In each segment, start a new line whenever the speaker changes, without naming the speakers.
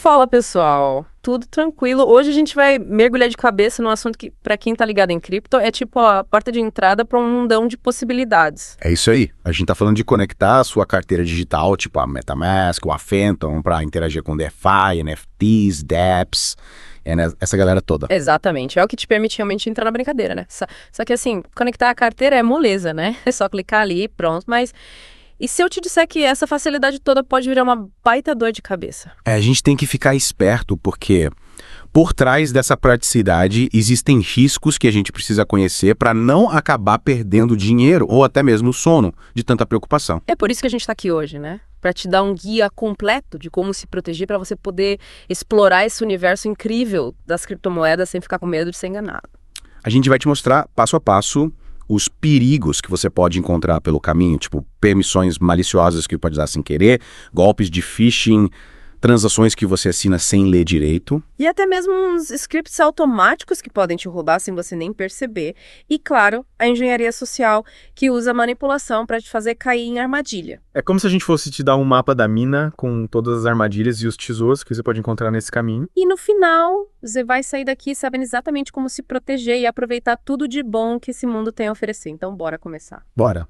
Fala, pessoal. Tudo tranquilo. Hoje a gente vai mergulhar de cabeça num assunto que, pra quem tá ligado em cripto, é tipo a porta de entrada pra um mundão de possibilidades.
É isso aí. A gente tá falando de conectar a sua carteira digital, tipo a MetaMask ou a Phantom, para interagir com DeFi, NFTs, dApps, essa galera toda.
Exatamente. É o que te permite realmente entrar na brincadeira, né? Só que assim, conectar a carteira é moleza, né? É só clicar ali e pronto. Mas e se eu te disser que essa facilidade toda pode virar uma baita dor de cabeça?
A gente tem que ficar esperto, porque por trás dessa praticidade existem riscos que a gente precisa conhecer para não acabar perdendo dinheiro ou até mesmo sono de tanta preocupação.
É por isso que a gente tá aqui hoje, né? Pra te dar um guia completo de como se proteger para você poder explorar esse universo incrível das criptomoedas sem ficar com medo de ser enganado.
A gente vai te mostrar passo a passo os perigos que você pode encontrar pelo caminho, tipo permissões maliciosas que pode dar sem querer, golpes de phishing, transações que você assina sem ler direito.
E até mesmo uns scripts automáticos que podem te roubar sem você nem perceber. E, claro, a engenharia social que usa manipulação para te fazer cair em armadilha.
É como se a gente fosse te dar um mapa da mina com todas as armadilhas e os tesouros que você pode encontrar nesse caminho.
E no final, você vai sair daqui sabendo exatamente como se proteger e aproveitar tudo de bom que esse mundo tem a oferecer. Então, bora começar.
Bora.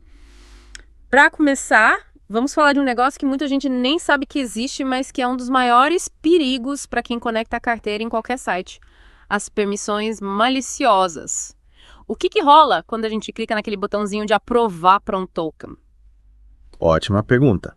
Para começar, vamos falar de um negócio que muita gente nem sabe que existe, mas que é um dos maiores perigos para quem conecta a carteira em qualquer site. As permissões maliciosas. O que rola quando a gente clica naquele botãozinho de aprovar para um token?
Ótima pergunta.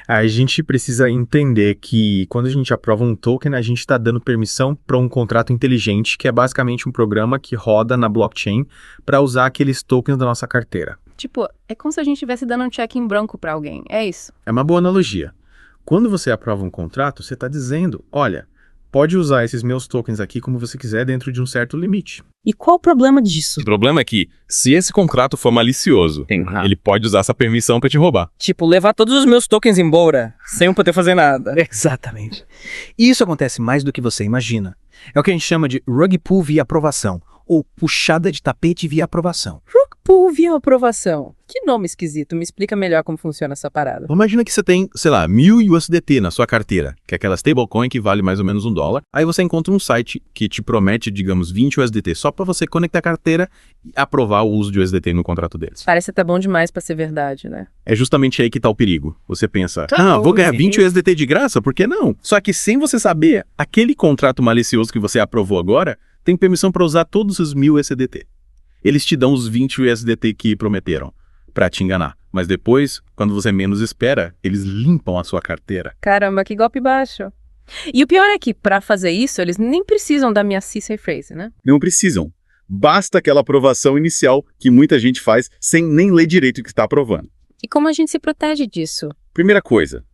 A gente precisa entender que quando a gente aprova um token, a gente está dando permissão para um contrato inteligente, que é basicamente um programa que roda na blockchain para usar aqueles tokens da nossa carteira.
Tipo, é como se a gente estivesse dando um cheque em branco para alguém, é isso?
É uma boa analogia. Quando você aprova um contrato, você está dizendo, olha, pode usar esses meus tokens aqui como você quiser dentro de um certo limite.
E qual o problema disso?
O problema é que, se esse contrato for malicioso, ele pode usar essa permissão para te roubar.
Tipo, levar todos os meus tokens embora, sem eu poder fazer nada.
Exatamente. E isso acontece mais do que você imagina. É o que a gente chama de rug pull via aprovação, ou puxada de tapete via aprovação.
Rug pull via aprovação. Que nome esquisito, me explica melhor como funciona essa parada.
Imagina que você tem, sei lá, 1.000 USDT na sua carteira, que é aquela stablecoin que vale mais ou menos $1. Aí você encontra um site que te promete, digamos, 20 USDT, só para você conectar a carteira e aprovar o uso de USDT no contrato deles.
Parece até bom demais para ser verdade, né?
É justamente aí que tá o perigo. Você pensa,
Tá
vou ganhar
bom,
20 USDT de graça, por que não? Só que sem você saber, aquele contrato malicioso que você aprovou agora tem permissão para usar todos os 1.000 USDT. Eles te dão os 20 USDT que prometeram para te enganar. Mas depois, quando você menos espera, eles limpam a sua carteira.
Caramba, que golpe baixo. E o pior é que, para fazer isso, eles nem precisam da minha CC phrase, né?
Não precisam. Basta aquela aprovação inicial que muita gente faz sem nem ler direito o que está aprovando.
E como a gente se protege disso?
Primeira coisa,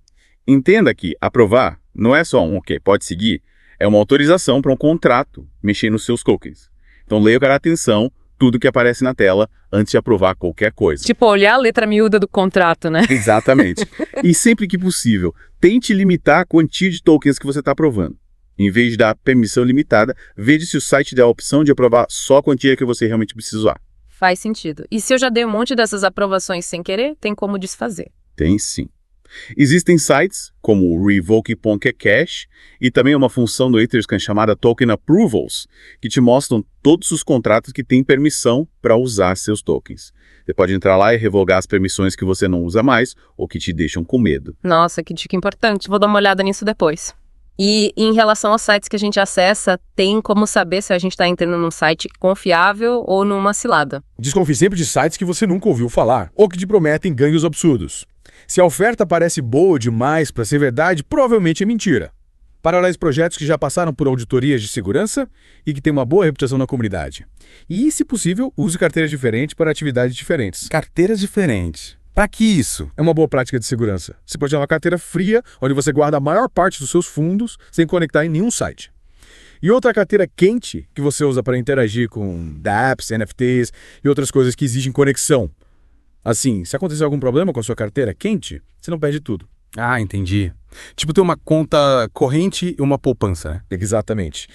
entenda que aprovar não é só um ok, pode seguir, é uma autorização para um contrato mexer nos seus tokens. Então leia com atenção tudo que aparece na tela antes de aprovar qualquer coisa.
Tipo, olhar a letra miúda do contrato, né?
Exatamente. E sempre que possível, tente limitar a quantia de tokens que você está aprovando. Em vez de dar permissão limitada, veja se o site der a opção de aprovar só a quantia que você realmente precisa usar.
Faz sentido. E se eu já dei um monte dessas aprovações sem querer, tem como desfazer?
Tem sim. Existem sites como o Revoke.cash e também uma função do Etherscan chamada Token Approvals, que te mostram todos os contratos que têm permissão para usar seus tokens. Você pode entrar lá e revogar as permissões que você não usa mais ou que te deixam com medo.
Nossa, que dica importante. Vou dar uma olhada nisso depois. E em relação aos sites que a gente acessa, tem como saber se a gente está entrando num site confiável ou numa cilada?
Desconfie sempre de sites que você nunca ouviu falar ou que te prometem ganhos absurdos. Se a oferta parece boa demais para ser verdade, provavelmente é mentira. Paralelo projetos que já passaram por auditorias de segurança e que têm uma boa reputação na comunidade. E, se possível, use carteiras diferentes para atividades diferentes.
Carteiras diferentes. Para que isso?
É uma boa prática de segurança. Você pode ter uma carteira fria, onde você guarda a maior parte dos seus fundos sem conectar em nenhum site. E outra carteira quente que você usa para interagir com dApps, NFTs e outras coisas que exigem conexão. Assim, se acontecer algum problema com a sua carteira quente, você não perde tudo.
Ah, entendi. Tipo, ter uma conta corrente e uma poupança, né?
Exatamente.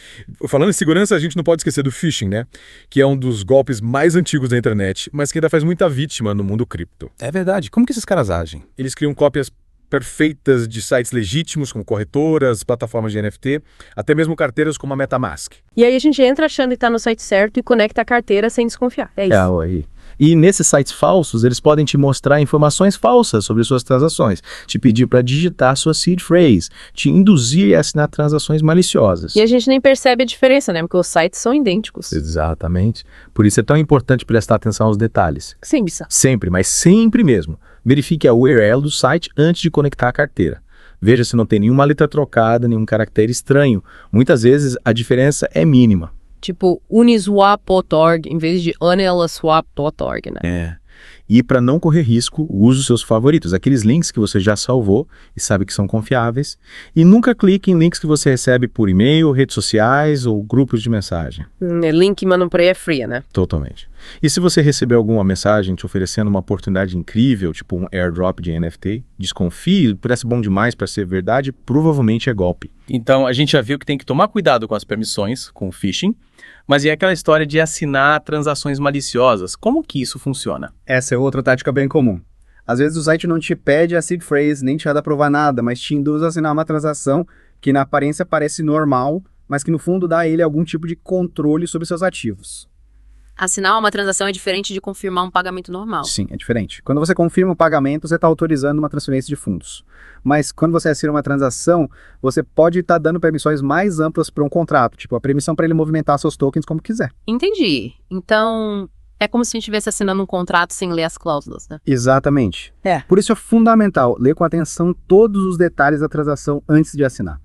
Falando em segurança, a gente não pode esquecer do phishing, né? Que é um dos golpes mais antigos da internet, mas que ainda faz muita vítima no mundo cripto.
É verdade. Como que esses caras agem?
Eles criam cópias perfeitas de sites legítimos, como corretoras, plataformas de NFT, até mesmo carteiras como a MetaMask.
E aí a gente entra achando que tá no site certo e conecta a carteira sem desconfiar. É isso.
Aí. E nesses sites falsos, eles podem te mostrar informações falsas sobre suas transações, te pedir para digitar sua seed phrase, te induzir a assinar transações maliciosas.
E a gente nem percebe a diferença, né? Porque os sites são idênticos.
Exatamente. Por isso é tão importante prestar atenção aos detalhes.
Sim, Bisa.
Sempre, mas sempre mesmo. Verifique a URL do site antes de conectar a carteira. Veja se não tem nenhuma letra trocada, nenhum caractere estranho. Muitas vezes a diferença é mínima.
Tipo uniswap.org em vez de uniswap.org, né?
E para não correr risco, use os seus favoritos, aqueles links que você já salvou e sabe que são confiáveis. E nunca clique em links que você recebe por e-mail, redes sociais ou grupos de mensagem.
Link que mandam por aí é fria, né?
Totalmente. E se você receber alguma mensagem te oferecendo uma oportunidade incrível, tipo um airdrop de NFT, desconfie, parece bom demais para ser verdade, provavelmente é golpe.
Então, a gente já viu que tem que tomar cuidado com as permissões, com o phishing, mas e aquela história de assinar transações maliciosas? Como que isso funciona?
Essa é outra tática bem comum. Às vezes o site não te pede a seed phrase, nem te dá aprovar nada, mas te induz a assinar uma transação que na aparência parece normal, mas que no fundo dá a ele algum tipo de controle sobre seus ativos.
Assinar uma transação é diferente de confirmar um pagamento normal.
Sim, é diferente. Quando você confirma o pagamento, você está autorizando uma transferência de fundos. Mas quando você assina uma transação, você pode estar dando permissões mais amplas para um contrato, tipo a permissão para ele movimentar seus tokens como quiser.
Entendi. Então, é como se a gente estivesse assinando um contrato sem ler as cláusulas, né?
Exatamente. Por isso é fundamental ler com atenção todos os detalhes da transação antes de assinar.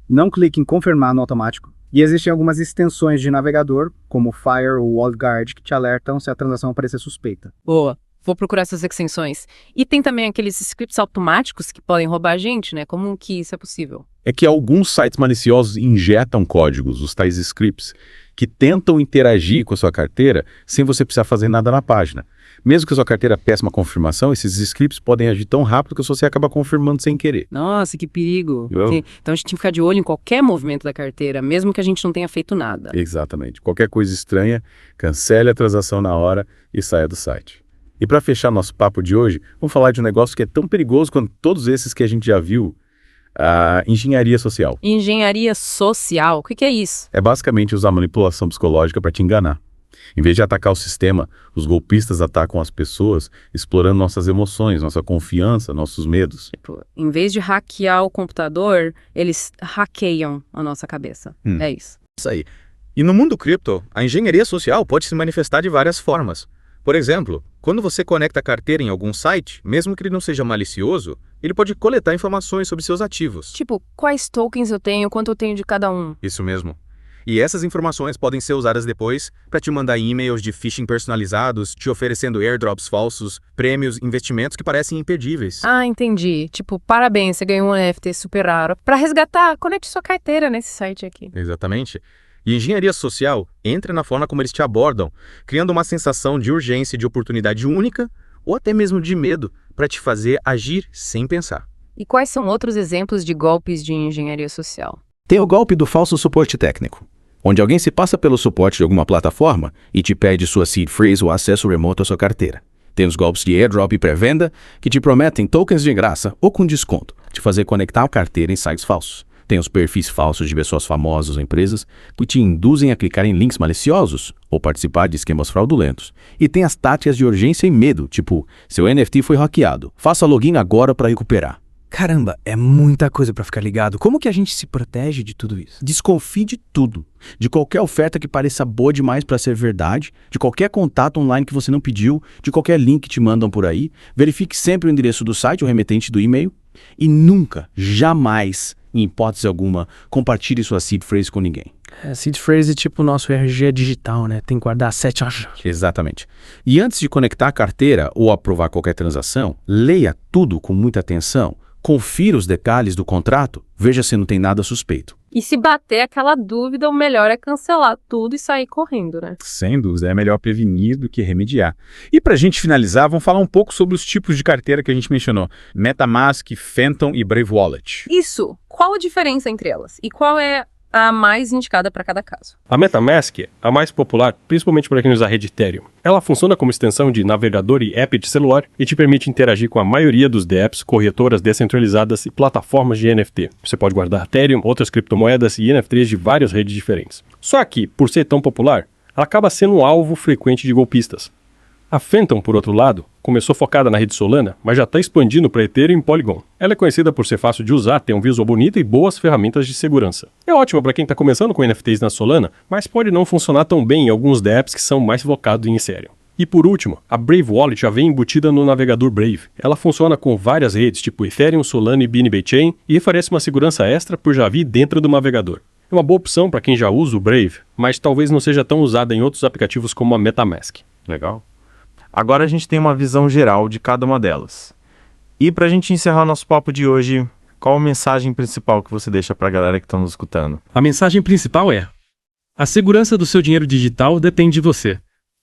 Não clique em confirmar no automático. E existem algumas extensões de navegador, como o Fire ou o WallGuard, que te alertam se a transação parecer suspeita.
Boa. Vou procurar essas extensões. E tem também aqueles scripts automáticos que podem roubar a gente, né? Como que isso é possível?
É que alguns sites maliciosos injetam códigos, os tais scripts, que tentam interagir com a sua carteira sem você precisar fazer nada na página. Mesmo que a sua carteira peça uma confirmação, esses scripts podem agir tão rápido que você acaba confirmando sem querer.
Nossa, que perigo. Então a gente tem que ficar de olho em qualquer movimento da carteira, mesmo que a gente não tenha feito nada.
Exatamente. Qualquer coisa estranha, cancele a transação na hora e saia do site. E para fechar nosso papo de hoje, vamos falar de um negócio que é tão perigoso quanto todos esses que a gente já viu, a engenharia social.
Engenharia social? O que é isso?
É basicamente usar manipulação psicológica para te enganar. Em vez de atacar o sistema, os golpistas atacam as pessoas, explorando nossas emoções, nossa confiança, nossos medos.
Tipo, em vez de hackear o computador, eles hackeiam a nossa cabeça. É isso.
Isso aí. E no mundo cripto, a engenharia social pode se manifestar de várias formas. Por exemplo, quando você conecta a carteira em algum site, mesmo que ele não seja malicioso, ele pode coletar informações sobre seus ativos.
Tipo, quais tokens eu tenho, quanto eu tenho de cada um.
Isso mesmo. E essas informações podem ser usadas depois para te mandar e-mails de phishing personalizados, te oferecendo airdrops falsos, prêmios, investimentos que parecem imperdíveis.
Ah, entendi. Tipo, parabéns, você ganhou um NFT super raro. Para resgatar, conecte sua carteira nesse site aqui.
Exatamente. E engenharia social entra na forma como eles te abordam, criando uma sensação de urgência e de oportunidade única, ou até mesmo de medo, para te fazer agir sem pensar.
E quais são outros exemplos de golpes de engenharia social?
Tem o golpe do falso suporte técnico, onde alguém se passa pelo suporte de alguma plataforma e te pede sua seed phrase ou acesso remoto à sua carteira. Tem os golpes de airdrop e pré-venda, que te prometem tokens de graça ou com desconto, te fazer conectar a carteira em sites falsos. Tem os perfis falsos de pessoas famosas ou empresas que te induzem a clicar em links maliciosos ou participar de esquemas fraudulentos. E tem as táticas de urgência e medo, tipo, seu NFT foi hackeado, faça login agora para recuperar.
Caramba, é muita coisa para ficar ligado. Como que a gente se protege de tudo isso?
Desconfie de tudo, de qualquer oferta que pareça boa demais para ser verdade, de qualquer contato online que você não pediu, de qualquer link que te mandam por aí. Verifique sempre o endereço do site ou remetente do e-mail e nunca, jamais, em hipótese alguma, compartilhe sua seed phrase com ninguém.
Seed phrase é tipo o nosso RG digital, né? Tem que guardar 7
Exatamente. E antes de conectar a carteira ou aprovar qualquer transação, leia tudo com muita atenção, confira os detalhes do contrato, veja se não tem nada suspeito.
E se bater aquela dúvida, o melhor é cancelar tudo e sair correndo, né?
Sem dúvida, é melhor prevenir do que remediar. E pra gente finalizar, vamos falar um pouco sobre os tipos de carteira que a gente mencionou. MetaMask, Phantom e Brave Wallet.
Isso! Qual a diferença entre elas? E qual é a mais indicada para cada caso.
A MetaMask é a mais popular, principalmente para quem usa a rede Ethereum. Ela funciona como extensão de navegador e app de celular e te permite interagir com a maioria dos dApps, corretoras descentralizadas e plataformas de NFT. Você pode guardar Ethereum, outras criptomoedas e NFTs de várias redes diferentes. Só que, por ser tão popular, ela acaba sendo um alvo frequente de golpistas. A Phantom, por outro lado, começou focada na rede Solana, mas já está expandindo para Ethereum e Polygon. Ela é conhecida por ser fácil de usar, ter um visual bonito e boas ferramentas de segurança. É ótima para quem está começando com NFTs na Solana, mas pode não funcionar tão bem em alguns dApps que são mais focados em Ethereum. E por último, a Brave Wallet já vem embutida no navegador Brave. Ela funciona com várias redes, tipo Ethereum, Solana e BNB Chain, e oferece uma segurança extra por já vir dentro do navegador. É uma boa opção para quem já usa o Brave, mas talvez não seja tão usada em outros aplicativos como a MetaMask.
Legal. Agora a gente tem uma visão geral de cada uma delas. E para a gente encerrar nosso papo de hoje, qual a mensagem principal que você deixa para a galera que está nos escutando?
A mensagem principal é: a segurança do seu dinheiro digital depende de você.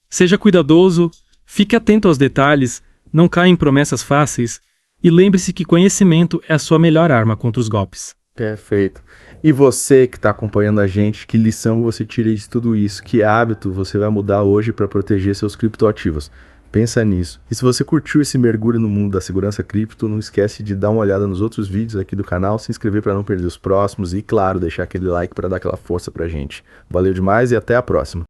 Seja cuidadoso, fique atento aos detalhes, não caia em promessas fáceis e lembre-se que conhecimento é a sua melhor arma contra os golpes.
Perfeito. E você que está acompanhando a gente, que lição você tira de tudo isso? Que hábito você vai mudar hoje para proteger seus criptoativos? Pensa nisso. E se você curtiu esse mergulho no mundo da segurança cripto, não esquece de dar uma olhada nos outros vídeos aqui do canal, se inscrever para não perder os próximos e, claro, deixar aquele like para dar aquela força pra gente. Valeu demais e até a próxima.